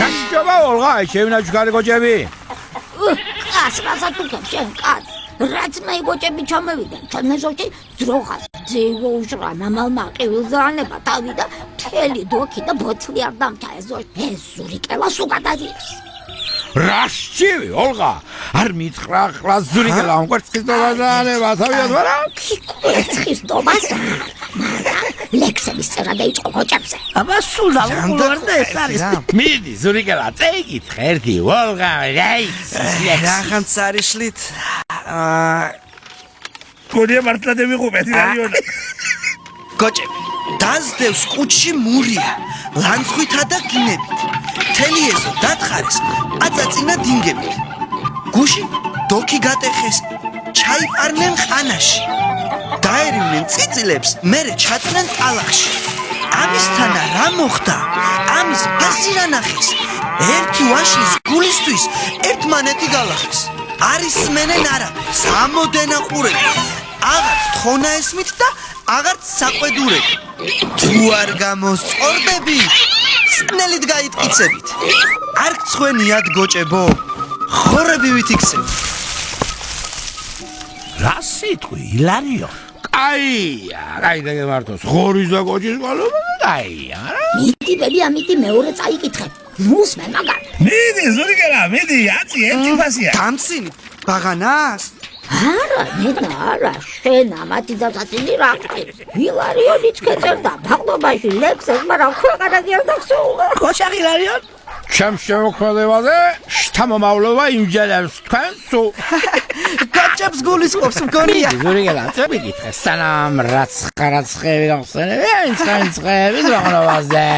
რაშობა ოლღა შევინაჩქარი გოჭები კაცრასა თუ შენ კაც რაც მე გოჭები ჩამევიდნენ ჩვენ ეზოში ძროხას ძეივო უშრა მამალმა ყივილზე ანება თავი და მთელი დოქი და ბოთლი არ დამთა ეზოში ეს ზურიკელა სუგადადიეს რაშჩივი ოლღა არ მითხრა ახლა ზურიკელა კვერცხის დობაზე ანება თავიად ვარა კვერცხის დობაზე ლექსების წერა დაიწყო გოჭებზე აბა სულ დავუყურვარ და ეს არის მიდი ზურიკელა წეიკითხე ერთი ოლღა რახანც არის შლით გონია მართლა დემიღუპეთი რაიონი გოჭები დაზდევს კუჩში მურია ლანცხვითა და გინებით მთელი ეზო დათხარეს აწაწინა დინგებით გუში დოქი გატეხეს ჩაიპარნენ ყანაში დაერივნენ წიწილებს მერე ჩაწნენ ტალახში ამისთანა რა მოხდა ამის ფასი რა ნახეს ერთი ვაშლის გულისთვის ერთმანეთი გალახეს არის სმენენ არაფერს ამოდენა ყურები აღარც თხონა ესმით და აღარც საყვედურები თუ არ გამოსწორდები წნელით გაიტკიცებით არ გცხვენიათ გოჭებო ხორები ვითიქცებით რა სიტყვი ილარიო კაია კაი და მარტოს ხორის და კოჭის ყოლობა კაია მიდი ბები ამიტი მეორე წაიკითხე ნუსმე მაგარ მიდი ზურიკელა მიდი აცი ერთი ფასია დამცინი ბაღანას არა მენა არა შენ ამათი და საწინი რა ილარიონიც ქეწერდა ბაღდობაში ლექსებს მაგრამ ქვეყანა გიარ დახსოვა კოშა ილარიო ჩემ შემოქმედებაზე შთამომავლობა იმჯერებს თქვენ სულ გოჭებს გულისხმობს მგონია ზურიკელა წებიკითხე სანამ რაც ხარაცხები გახსენები ინცხები ძაღლობაზე